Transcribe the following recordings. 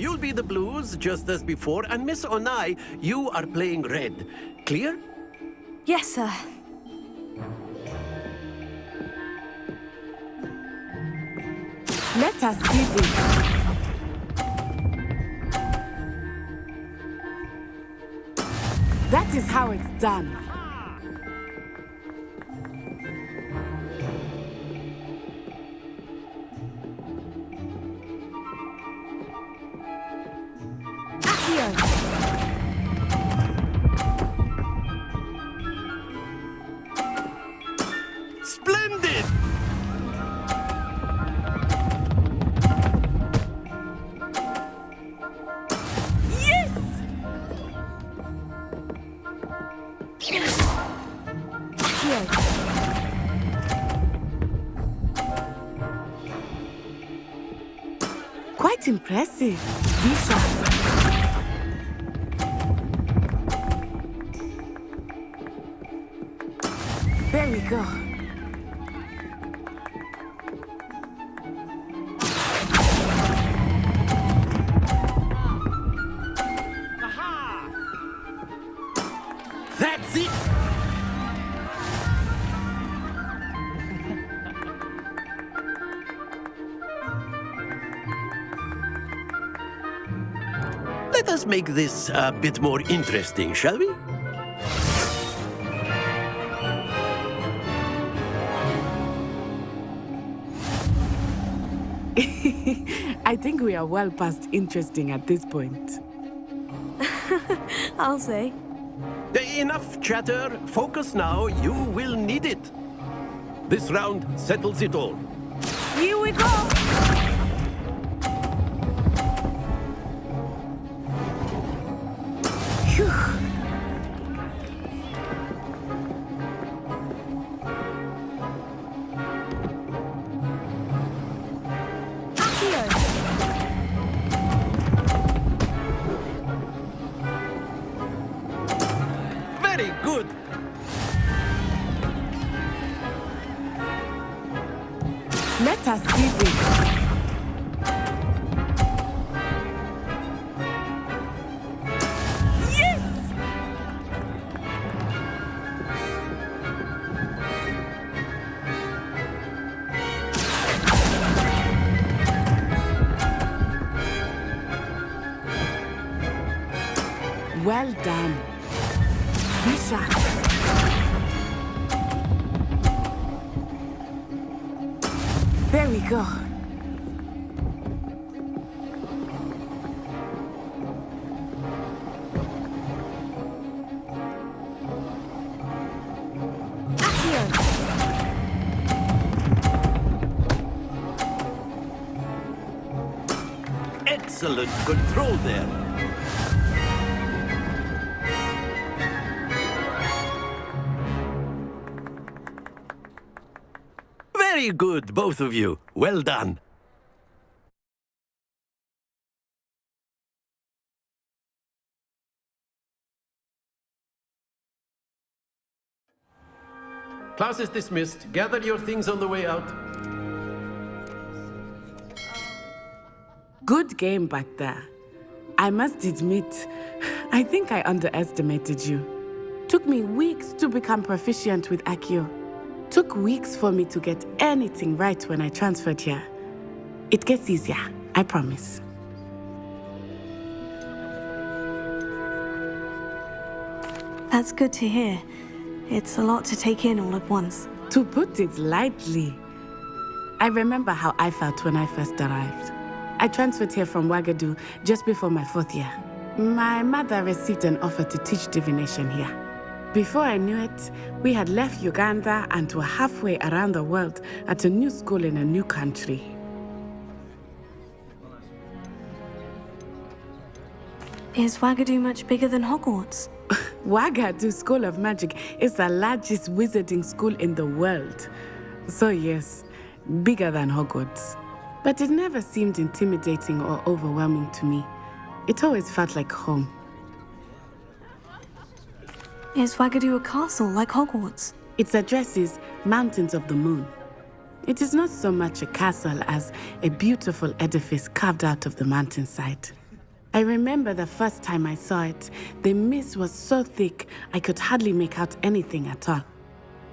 you'll be the blues, just as before, and Miss Onai, you are playing red. Clear? Yes, sir. Let us see this. That is how it's done. Splendid! Yes! Here. Quite impressive. Bishop. There we go. That's it! Let us make this a bit more interesting, shall we? I think we are well past interesting at this point. I'll say. Enough chatter. Focus now. You will need it. This round settles it all. Here we go! Phew. Very good. Let us see this. Yes! Well done. Bishop. There we go. Excellent control there. Very good, both of you. Well done. Class is dismissed. Gather your things on the way out. Good game back there. I must admit, I think I underestimated you. Took me weeks to become proficient with Accio. Took weeks for me to get anything right when I transferred here. It gets easier, I promise. That's good to hear. It's a lot to take in all at once. To put it lightly, I remember how I felt when I first arrived. I transferred here from Ouagadougou just before my 4th year. My mother received an offer to teach divination here. Before I knew it, we had left Uganda and were halfway around the world at a new school in a new country. Is Ouagadougou much bigger than Hogwarts? Ouagadougou School of Magic is the largest wizarding school in the world. So yes, bigger than Hogwarts. But it never seemed intimidating or overwhelming to me. It always felt like home. Is Ouagadougou a castle like Hogwarts? Its address is Mountains of the Moon. It is not so much a castle as a beautiful edifice carved out of the mountainside. I remember the first time I saw it, the mist was so thick I could hardly make out anything at all.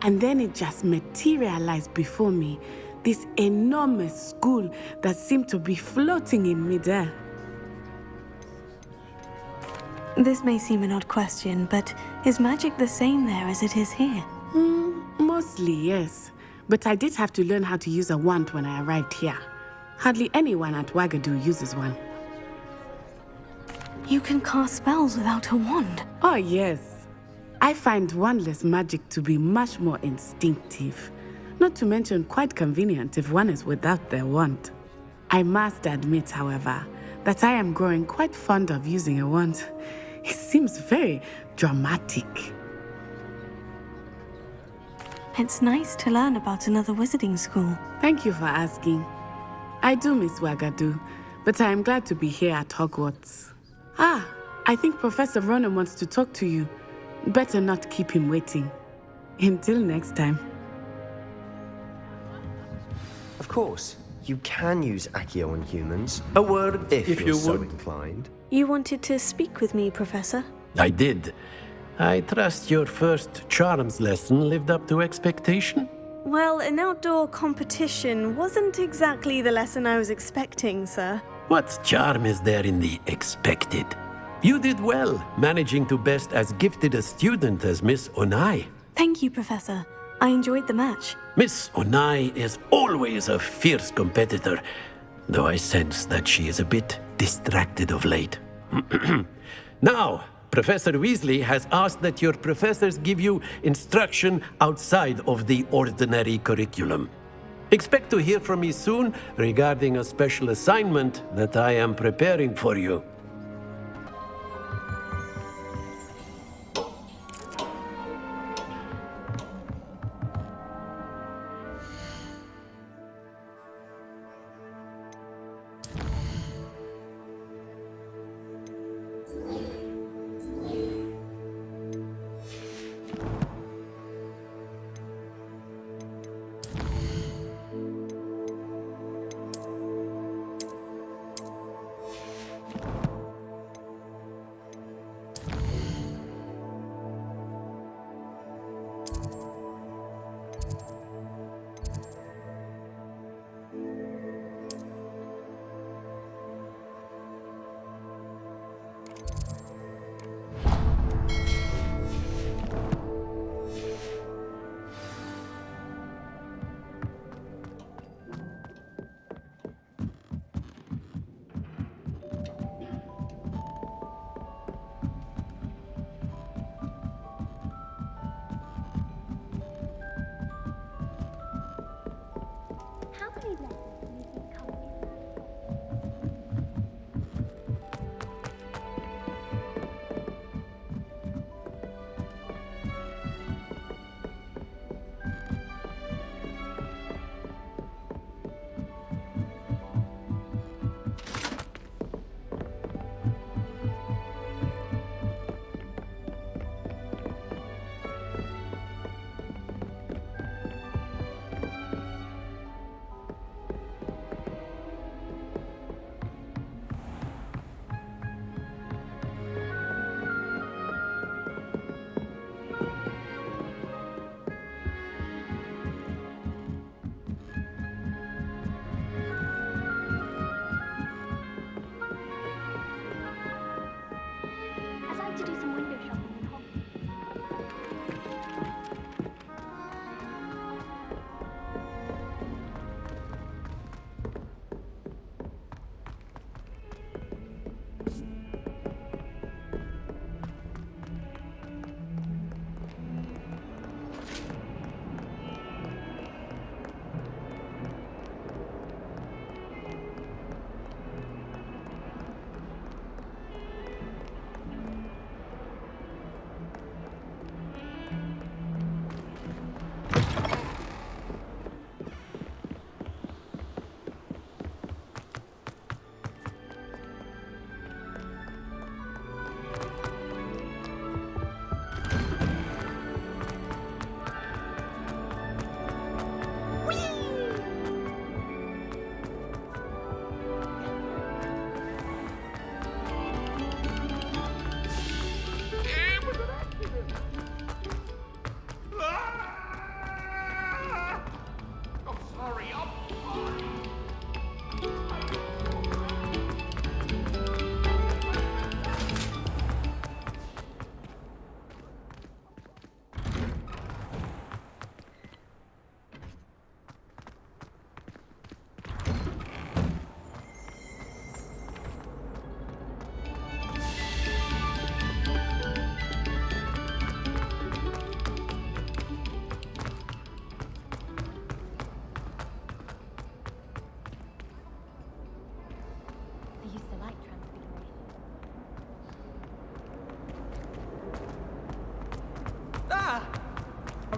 And then it just materialized before me, this enormous school that seemed to be floating in midair. This may seem an odd question, but is magic the same there as it is here? Mostly, yes. But I did have to learn how to use a wand when I arrived here. Hardly anyone at Wagadu uses one. You can cast spells without a wand. Oh, yes. I find wandless magic to be much more instinctive. Not to mention quite convenient if one is without their wand. I must admit, however, that I am growing quite fond of using a wand. It seems very dramatic. It's nice to learn about another wizarding school. Thank you for asking. I do miss Wagadu, but I am glad to be here at Hogwarts. I think Professor Ronan wants to talk to you. Better not keep him waiting. Until next time. Of course, you can use Accio on humans. A word, If if you're you so would. inclined. You wanted to speak with me, Professor? I did. I trust your first charms lesson lived up to expectation? Well, an outdoor competition wasn't exactly the lesson I was expecting, sir. What charm is there in the expected? You did well, managing to best as gifted a student as Miss Onai. Thank you, Professor. I enjoyed the match. Miss Onai is always a fierce competitor, though I sense that she is a bit distracted of late. Now, Professor Weasley has asked that your professors give you instruction outside of the ordinary curriculum. Expect to hear from me soon regarding a special assignment that I am preparing for you. I'd like to do some window shopping in Hogwarts.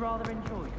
rather enjoyed.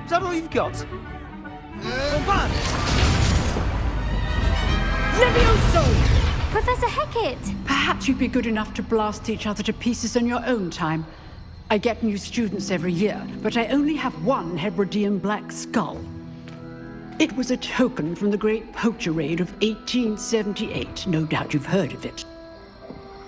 Is that all you've got? Levioso! Professor Hecat! Perhaps you'd be good enough to blast each other to pieces in your own time. I get new students every year, but I only have one Hebridean black skull. It was a token from the Great Poacher Raid of 1878. No doubt you've heard of it.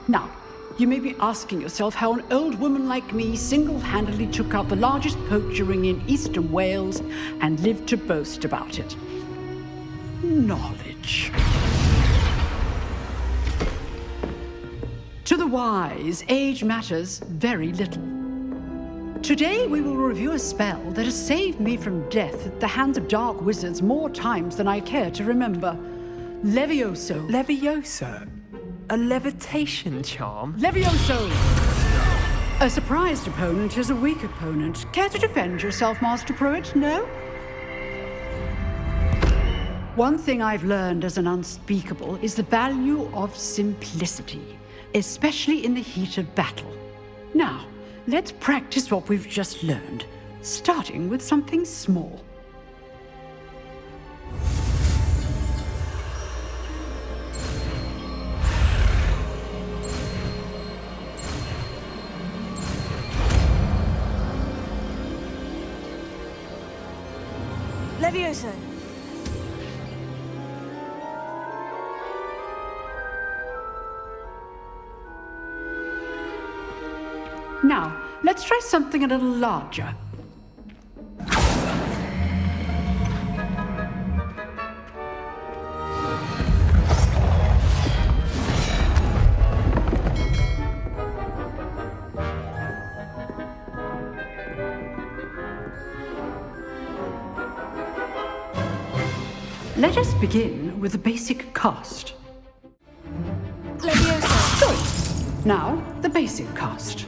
Now, you may be asking yourself how an old woman like me single-handedly took out the largest poacher ring in eastern Wales and lived to boast about it. Knowledge. To the wise, age matters very little. Today we will review a spell that has saved me from death at the hands of dark wizards more times than I care to remember. Levioso. Levioso? A levitation charm? Levioso! A surprised opponent is a weak opponent. Care to defend yourself, Master Pruitt? No? One thing I've learned as an unspeakable is the value of simplicity, especially in the heat of battle. Now, let's practice what we've just learned, starting with something small. Levioso. Now, let's try something a little larger. Let us begin with the basic cast. Levioso. Good. Now, the basic cast.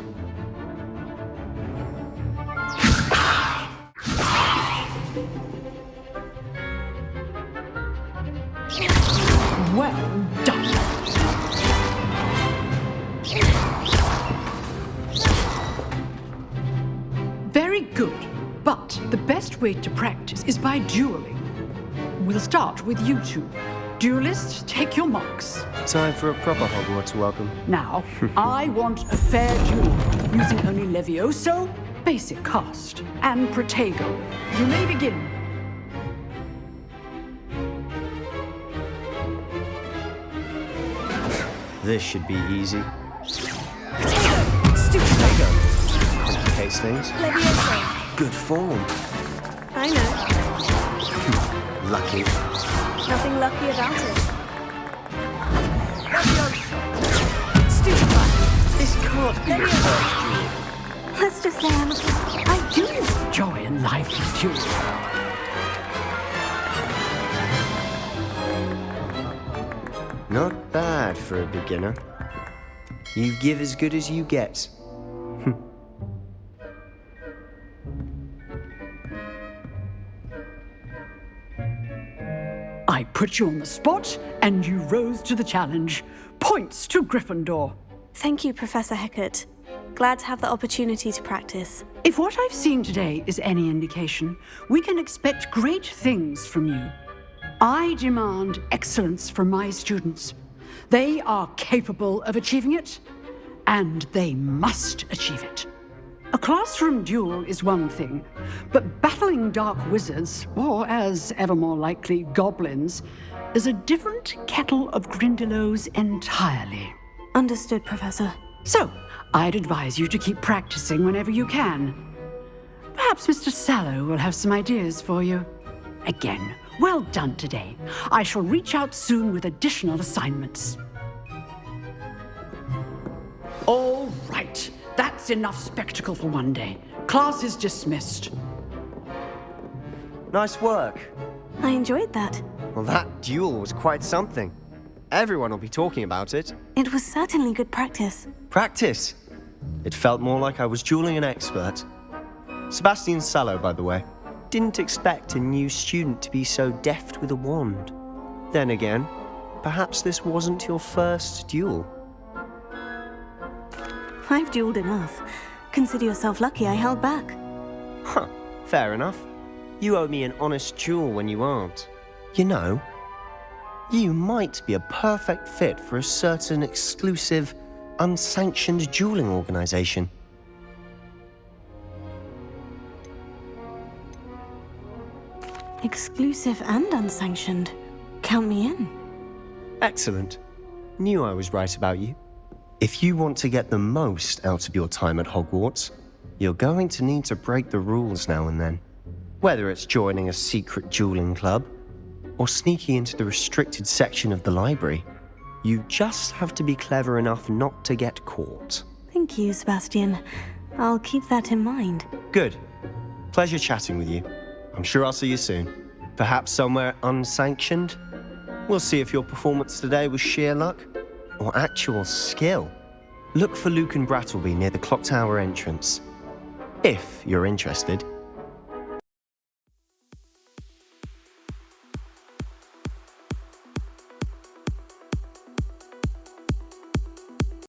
Well done. Very good. But the best way to practice is by dueling. We'll start with you two. Duelists, take your marks. Time for a proper Hogwarts welcome. Now, I want a fair duel, using only Levioso, basic cast, and Protego. You may begin. This should be easy. Potato. Stupid. Complicates things. Levioso. Good form. I know. Lucky. Nothing lucky about it. Stupid. This can't be your Levioso. first duel. Let's just say I do use joy in life with you. Not bad for a beginner. You give as good as you get. I put you on the spot, and you rose to the challenge. Points to Gryffindor. Thank you, Professor Hecat. Glad to have the opportunity to practice. If what I've seen today is any indication, we can expect great things from you. I demand excellence from my students. They are capable of achieving it, and they must achieve it. A classroom duel is one thing, but battling dark wizards, or as ever more likely, goblins, is a different kettle of Grindylows entirely. Understood, Professor. So, I'd advise you to keep practicing whenever you can. Perhaps Mr. Sallow will have some ideas for you. Again, well done today. I shall reach out soon with additional assignments. All right. That's enough spectacle for one day. Class is dismissed. Nice work. I enjoyed that. Well, that duel was quite something. Everyone will be talking about it. It was certainly good practice. Practice. It felt more like I was dueling an expert. Sebastian Sallow, by the way. Didn't expect a new student to be so deft with a wand. Then again, perhaps this wasn't your first duel. I've dueled enough. Consider yourself lucky I held back. Huh, fair enough. You owe me an honest duel when you aren't. You know, you might be a perfect fit for a certain exclusive, unsanctioned dueling organization. Exclusive and unsanctioned. Count me in. Excellent. Knew I was right about you. If you want to get the most out of your time at Hogwarts, you're going to need to break the rules now and then. Whether it's joining a secret dueling club, or sneaking into the restricted section of the library, you just have to be clever enough not to get caught. Thank you, Sebastian. I'll keep that in mind. Good. Pleasure chatting with you. I'm sure I'll see you soon. Perhaps somewhere unsanctioned? We'll see if your performance today was sheer luck or actual skill. Look for Luke and Brattleby near the Clock Tower entrance. If you're interested.